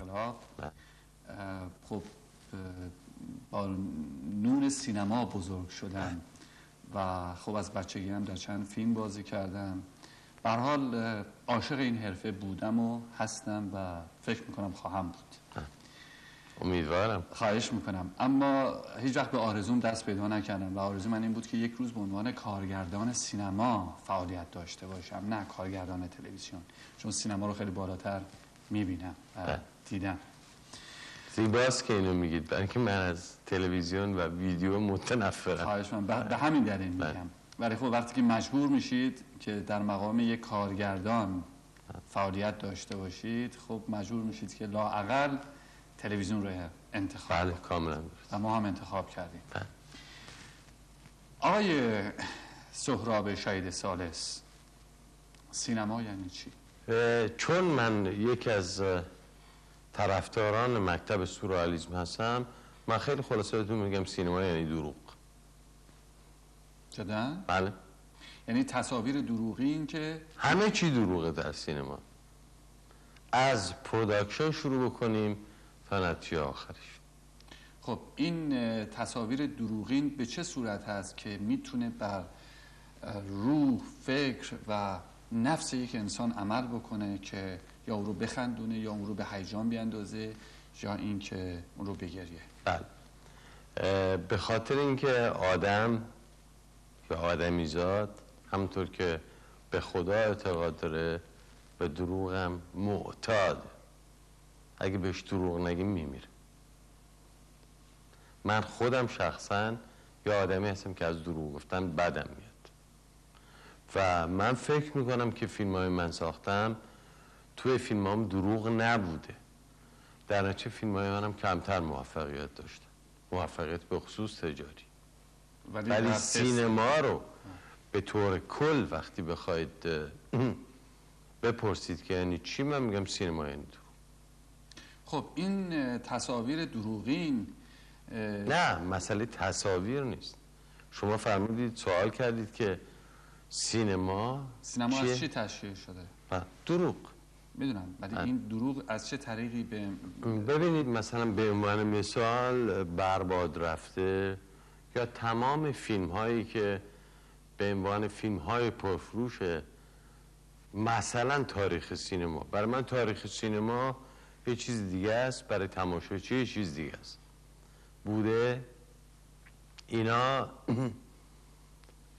سالها خب با نور سینما بزرگ شدم و خب از بچگی هم در چند فیلم بازی کردم. به هر حال عاشق این حرفه بودم و هستم و فکر میکنم خواهم بود. امیدوارم. خواهش میکنم. اما هیچ وقت به آرزوم دست پیدا نکردم و آرزو من این بود که یک روز به عنوان کارگردان سینما فعالیت داشته باشم، نه کارگردان تلویزیون، چون سینما رو خیلی بالاتر میبینم و دیدم. زیباست که اینو میگید، برای که من از تلویزیون و ویدیو متنفرم. خواهش من به همین دلیل میگم. ولی خب وقتی که مجبور میشید که در مقام یک کارگردان فعالیت داشته باشید، خب مجبور میشید که لااقل تلویزیون رو انتخاب بله کاملا درست. و ما هم انتخاب کردیم. آقای سهراب شهید ثالث، سینما یعنی چی؟ چون من یکی از طرفداران مکتب سورئالیسم هستم، من خیلی خلاصه بهتون میگم سینما یعنی دروغ. جدا؟ بله. یعنی تصاویر دروغی، این که همه چی دروغه در سینما، از پروداکشن شروع بکنیم تا نتیجه آخرش. خب این تصاویر دروغین به چه صورت هست که میتونه بر روح، فکر و نفس یک انسان عمل بکنه که یا او رو بخندونه یا اون رو به هیجان بیاندازه یا این که اون رو بگریه؟ بله. به خاطر اینکه آدم یا آدمیزاد همونطور که به خدا اعتقاد داره به دروغ هم معتاده. اگه بهش دروغ نگیم میمیره. من خودم شخصا یه آدمی هستم که از دروغ گفتن بدم میاد و من فکر میکنم که فیلم های من ساختم توی فیلم هم دروغ نبوده، در نتیجه فیلم های منم کمتر موفقیت داشتن، موفقیت به خصوص تجاری. ولی سینما رو به طور کل وقتی بخواید بپرسید که یعنی چی، من میگم سینما یعنی دروغ. خب این تصاویر دروغین نه، مسئله تصاویر نیست. شما فرمودید، سوال کردید که سینما از چی تشکیل شده؟ دروغ. میدونم، ولی این دروغ از چه طریقی ببینید مثلا به عنوان مثال برباد رفته یا تمام فیلم هایی که به عنوان فیلم های پرفروشه، مثلا تاریخ سینما، برای من تاریخ سینما یه چیز دیگه است، برای تماشاچی یه چیز دیگه است بوده. اینا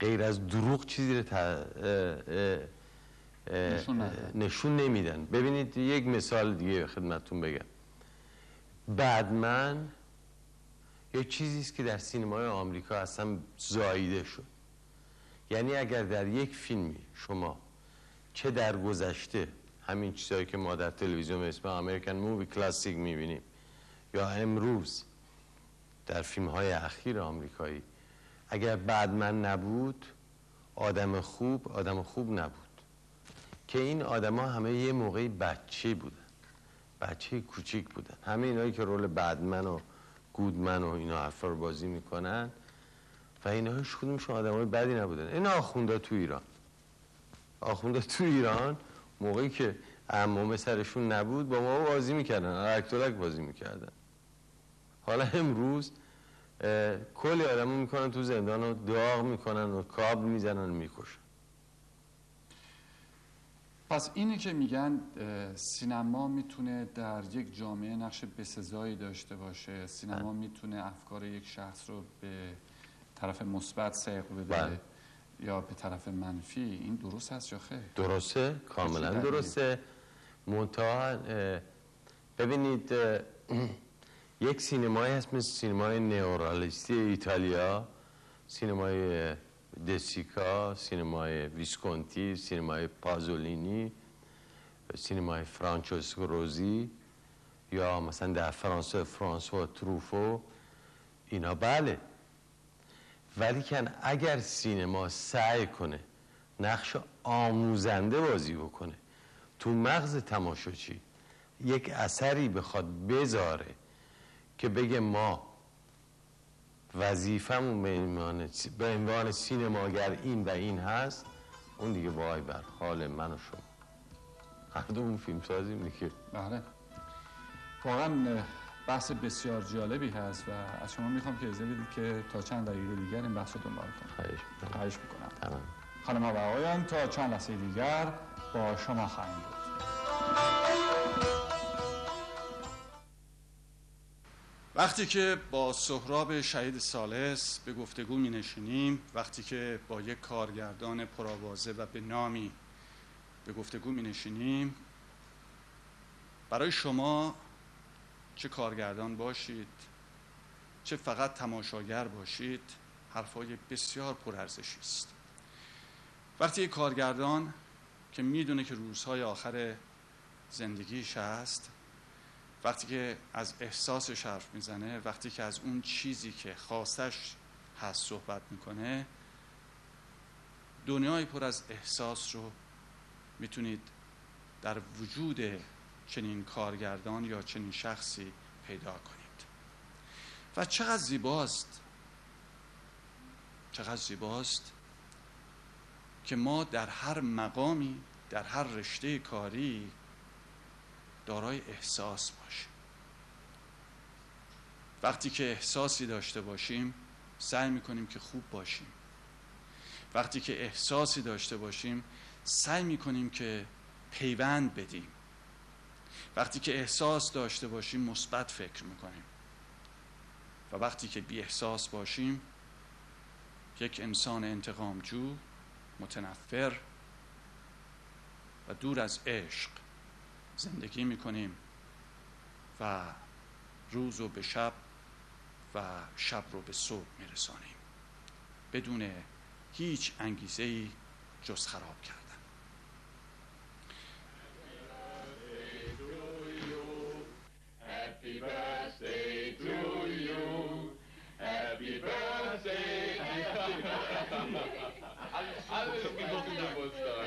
غیر از دروغ چیزی رو نشون نمیدن. ببینید یک مثال دیگه خدمتتون بگم. بتمن یه چیزیست که در سینمای آمریکا اصلا زاییده شد. یعنی اگر در یک فیلمی شما چه در گذشته همین چیزایی که ما در تلویزیون اسم امریکن مووی کلاسیک میبینیم یا امروز در فیلم های اخیر آمریکایی، اگر بتمن نبود آدم خوب نبود. که این آدم ها همه یه موقعی بچه بودن، بچه کوچیک بودن. همه اینایی که رول بتمن و گودمن و اینا حرفا رو بازی میکنن و اینا هیچ کدومشون آدم های بدی نبودن. این آخوندا تو ایران موقعی که عموم سرشون نبود با ما بازی میکردن، ارکتولک بازی میکردن. حالا امروز کلی آدمو میکنن تو زندان و داغ میکنن و کابل میزنن و میکشن. پس اینی که میگن سینما میتونه در یک جامعه نقش بسزایی داشته باشه، سینما میتونه افکار یک شخص رو به طرف مثبت سیق بده یا به طرف منفی، این درست هست یا خیر؟ درسته، کاملا درسته. منتها ببینید یک سینمایی هست مثل سینمای نئورئالیستی ایتالیا، سینمای دسیکا، سینمای ویسکونتی، سینمای پازولینی، سینمای فرانچسکو روزی یا مثلا در فرانسه فرانسوا تروفو. اینا بله، ولی که اگر سینما سعی کنه نقش آموزنده بازی بکنه، تو مغز تماشاچی یک اثری بخواد بذاره که بگه ما وظیفمون به عنوان سینماگر این و این هست، اون دیگه وای بر حال من و شما. هر دومون فیلم سازیم دیگه. بله. واقعا بحث بسیار جالبی هست و از شما میخوام که اجازه بدید که تا چند دقیقه دیگر این بحث رو دنبال کنم. خواهش میکنم. تمام. خانم‌ها و آقایان، تا چند لحظه دیگر با شما خواهیم بود. وقتی که با سهراب شهید ثالث به گفتگو می نشینیم، وقتی که با یک کارگردان پرآوازه و به نامی به گفتگو می نشینیم، برای شما چه کارگردان باشید، چه فقط تماشاگر باشید، حرفای بسیار پرارزشی است. وقتی یک کارگردان که میدونه که روزهای آخر زندگیش هست، وقتی که از احساسش حرف میزنه، وقتی که از اون چیزی که خواستش هست صحبت میکنه، دنیای پر از احساس رو میتونید در وجود چنین کارگردان یا چنین شخصی پیدا کنید. و چقدر زیباست، چقدر زیباست که ما در هر مقامی، در هر رشته کاری دارای احساس باشیم. وقتی که احساسی داشته باشیم سعی میکنیم که خوب باشیم. وقتی که احساسی داشته باشیم سعی میکنیم که پیوند بدیم. وقتی که احساس داشته باشیم مثبت فکر میکنیم. و وقتی که بی احساس باشیم یک انسان انتقامجو، متنفر و دور از عشق زندگی میکنیم و روز رو به شب و شب رو به صبح میرسانیم بدون هیچ انگیزه‌ای جز خراب کردن. Happy birthday to you. Happy birthday. Alles gute Geburtstag.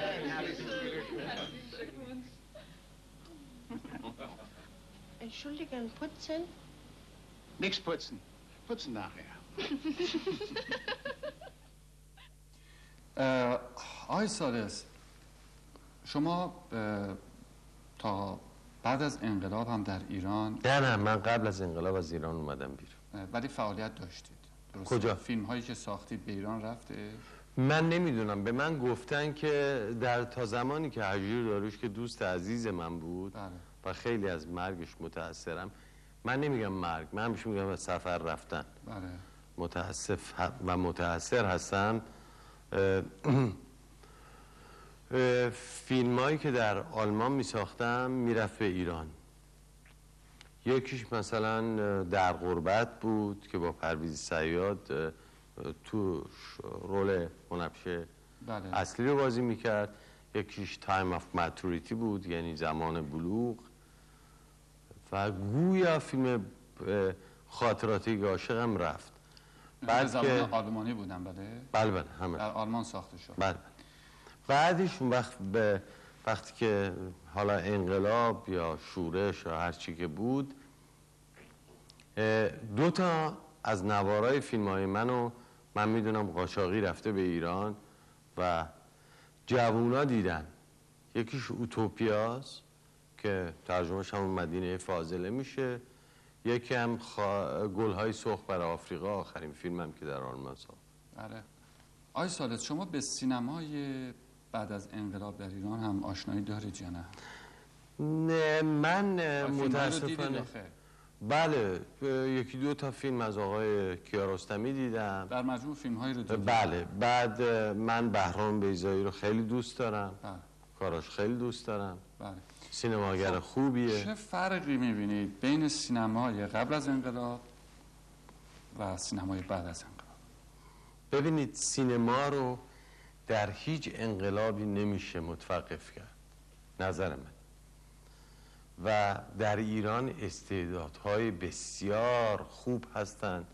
Entschuldigen, putzen? Nix putzen. Putzen nachher. آقای ثالث، شما تا بعد از انقلاب هم در ایران؟ نه من قبل از انقلاب از ایران اومدم بیرون. ولی فعالیت داشتید، درسته؟ کجا؟ فیلم هایی که ساختید به ایران رفته؟ من نمیدونم، به من گفتن که تا زمانی که حجیر داریوش که دوست عزیز من بود، بله. و خیلی از مرگش متأثرم. من نمیگم مرگ، من همیشه میگم از سفر رفتن. بله. متاسف و متأثر هستم. فیلم هایی که در آلمان می ساختم میرفت به ایران. یکیش مثلا در غربت بود که با پرویز صیاد تو رول هنرپیشه بله. اصلی رو بازی میکرد. یکیش تایم آف ماتوریتی بود، یعنی زمان بلوغ. و گویا فیلم خاطراتی عاشقم رفت. بعد زمان آلمانی بودن. بله همه در آلمان ساخته شد. بله. بعدش اون وقتی که حالا انقلاب یا شورش یا هر چی که بود، 2 تا از نوارای فیلم های من میدونم قاچاقی رفته به ایران و جوونا دیدن. یکیش اوتوپیاست که ترجمهش همون مدینه فاضله میشه. یکی هم گلهای سرخ برای آفریقا، آخرین فیلمم که در آلمان ساخت. بله. آقای ثالث، شما به سینمای بعد از انقلاب در ایران هم آشنایی دارید یا نه؟ نه من متاسفانه بله 1-2 تا فیلم از آقای کیارستمی دیدم. در مجموع فیلم هایی رو دیدم. بله. بعد من بهرام بیضایی رو خیلی دوست دارم. بله. کاراش خیلی دوست دارم. بله. سینماگر خوبیه. چه فرقی میبینید بین سینمای قبل از انقلاب و سینمای بعد از انقلاب؟ ببینید سینما رو در هیچ انقلابی نمیشه متوقف کرد، نظر من. و در ایران استعدادهای بسیار خوب هستند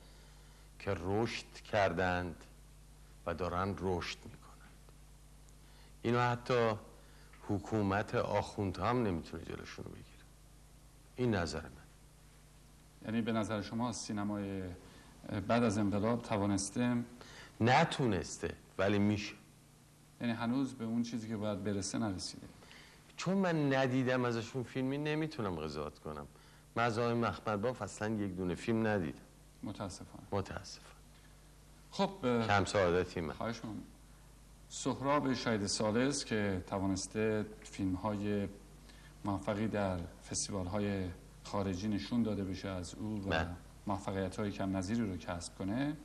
که رشد کردند و دارن رشد میکنند. اینو حتی حکومت آخوندها هم نمیتونه جلوشون رو بگیره. این نظر من. یعنی به نظر شما سینمای بعد از انقلاب توانسته؟ نتونسته ولی میشه. یعنی هنوز به اون چیزی که باید برسه نرسیده. چون من ندیدم ازشون فیلمی نمیتونم قضاوت کنم. مزاحم مخملباف اصلا یک دونه فیلم ندیدم متاسفانه. متاسفم. خب کم سعادتی من. خواهش می‌کنم. سهراب شهید ثالث که توانسته فیلم‌های موفقی در فستیوال‌های خارجی نشون داده بشه از او و موفقیت‌های کم نظیری رو کسب کنه،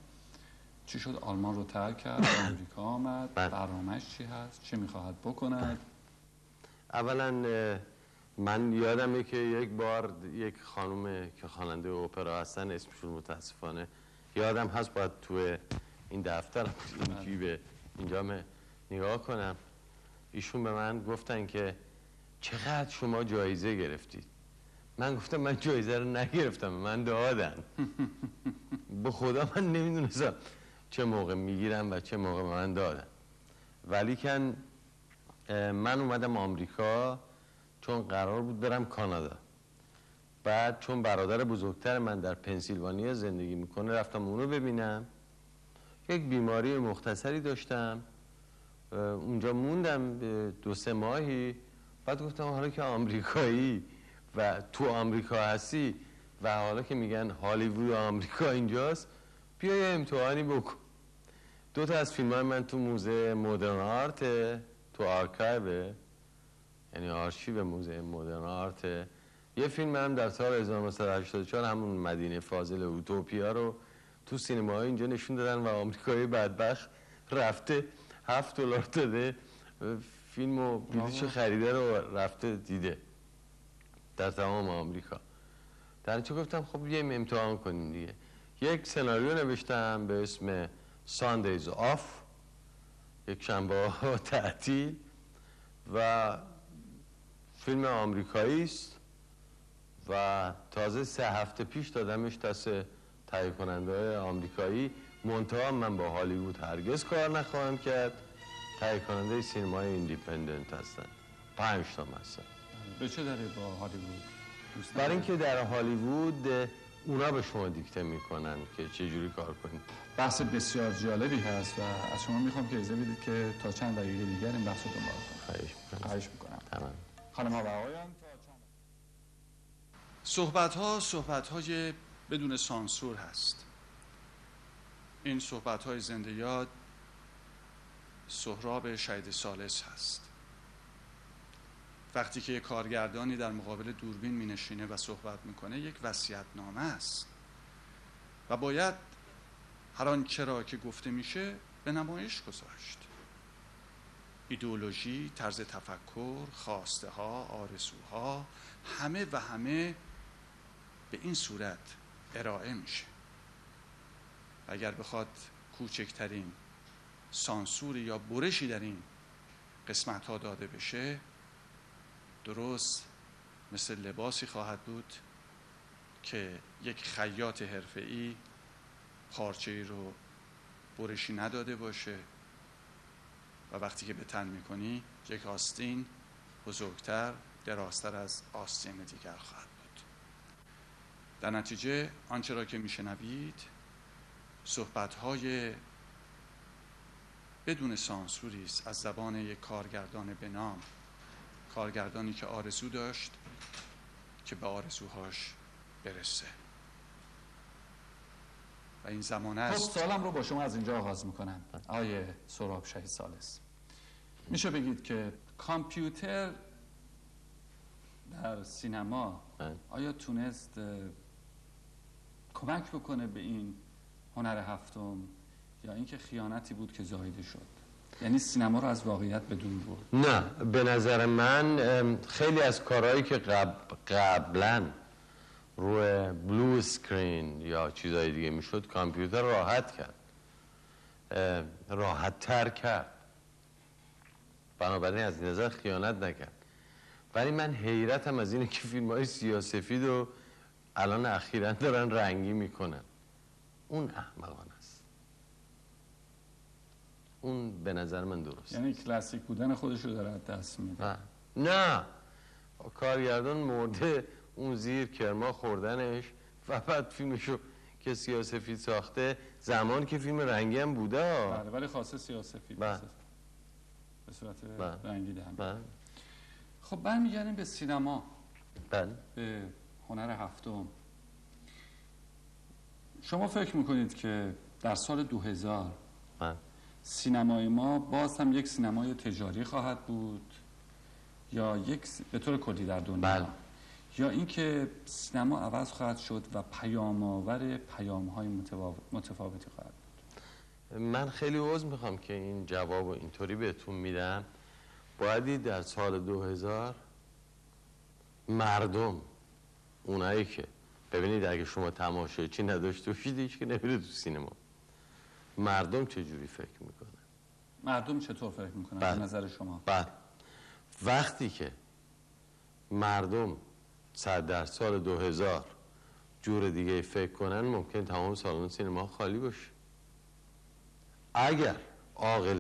چی شد؟ آلمان رو ترک کرد، به آمریکا آمد، برنامه‌اش چی هست؟ چی می‌خواهد بکند؟ اولا من یادمه که یک بار یک خانم که خواننده اپرا هستن، اسمشون متاسفانه یادم هست، باید تو این دفتر این جیب اینجا نگاه کنم، ایشون به من گفتن که چقدر شما جایزه گرفتید؟ من گفتم من جایزه رو نگرفتم، من دادن. به خدا من نمیدونستم چه موقع میگیرم و چه موقع من دادن. ولیکن من اومدم آمریکا چون قرار بود برم کانادا. بعد چون برادر بزرگتر من در پنسیلوانیا زندگی میکنه رفتم اونو ببینم. یک بیماری مختصری داشتم، اونجا موندم 2-3 ماهی. بعد گفتم حالا که آمریکایی و تو آمریکا هستی و حالا که میگن هالیوود آمریکا اینجاست، بیا یه امتحانی بکن. 2 تا از فیلم‌های من تو موزه مدرن آرت، تو آرکایو، یعنی آرشیو موزه مدرن آرت. یه فیلم منم در سال 1984 همون مدینه فاضل اوتوپیا رو تو سینماهای اینجا نشون دادن و آمریکایی بدبخت رفته $7 داده فیلم و بلیطشو خریده رو رفته دیده در تمام آمریکا. در چه گفتم خب یه امتحان کنیم دیگه. یک سناریو نوشتم به اسم Sundays Off، یک شنبه ها تعطیل، و فیلم آمریکایی است و تازه 3 هفته پیش دادمش دست تهیه کننده های آمریکایی. منتها من با هالیوود هرگز کار نخواهم کرد، تهیه کننده سینمای ایندیپندنت هستن، 5 تا هستن. به چه دلیل با هالیوود دوست برای نداری؟ اینکه در هالیوود اونا به شما دیکته میکنن که چه جوری کار کنید. بحث بسیار جالبی هست و از شما میخوام که اجازه بدید که تا چند دقیقه دیگر این بحث رو دنبال کنم. خواهش میکنم. تمام. خانم‌ها و آقایان، صحبت‌های بدون سانسور هست. این صحبت‌های زنده یاد سهراب شهید ثالث هست. وقتی که یک کارگردانی در مقابل دوربین می‌نشینه و صحبت می‌کنه، یک وصیت‌نامه است و باید هر آنچه را که گفته میشه به نمایش گذاشت. ایدئولوژی، طرز تفکر، خواسته ها، آرزوها، همه و همه به این صورت ارائه میشه. اگر بخواد کوچکترین سانسوری یا برشی در این قسمت ها داده بشه، درست مثل لباسی خواهد بود که یک خیاط حرفه‌ای پارچه‌ای رو برشی نداده باشه و وقتی که به تن میکنی یک آستین بزرگتر، درازتر از آستین دیگر خواهد بود. در نتیجه آنچه را که میشنوید صحبت‌های بدون سانسوری است از زبان یک کارگردان به نام، کارگردانی که آرزو داشت که به آرزوهاش برسه و این زمانه است. خب سالم رو با شما از اینجا آغاز میکنم. آقای سهراب شهید ثالث، میشه بگید که کامپیوتر در سینما آیا تونست کمک بکنه به این هنر هفتم یا اینکه خیانتی بود که زایده شد؟ یعنی سینما رو از واقعیت به دور برد؟ نه، به نظر من خیلی از کارهایی که قبلا روی بلو اسکرین یا چیزای دیگه میشد کامپیوتر راحت کرد، راحت تر کرد، بنابراین از این نظر خیانت نکرد. ولی من حیرتم از اینه که فیلم های سیاه‌سفید رو الان اخیراً دارن رنگی میکنن. اون احمقانه است. اون به نظر من درست. یعنی کلاسیک بودن خودش رو داره دست میده. نه، کارگردان مرده اون زیر کرما خوردنش و بعد فیلمشو که سیاه‌سفید ساخته، زمان که فیلم رنگی هم بوده. بله، ولی خاصه سیاه‌سفید به صورت رنگی دهن. خب برمیگردیم به سینما، بله، به هنر هفتم. شما فکر میکنید که در سال 2000 سینمای ما باز هم یک سینمای تجاری خواهد بود یا به طور کلی در دنیا؟ بله. یا اینکه سینما عوض خواهد شد و پیام‌آور پیام‌های متفاوتی خواهد بود؟ من خیلی عذر میخوام که این جواب اینطوری بهتون میدم. باید در سال 2000 مردم، اونایی که ببینید اگه شما تماشاچی نداشته باشید هیچ که نمیره تو سینما، مردم چجوری فکر میکنه؟ مردم چطور فکر میکنن به نظر شما؟ بله، وقتی که مردم در سال 2000 جور دیگه فکر کنن ممکن تمام سالن سینما خالی باشه. اگر عاقل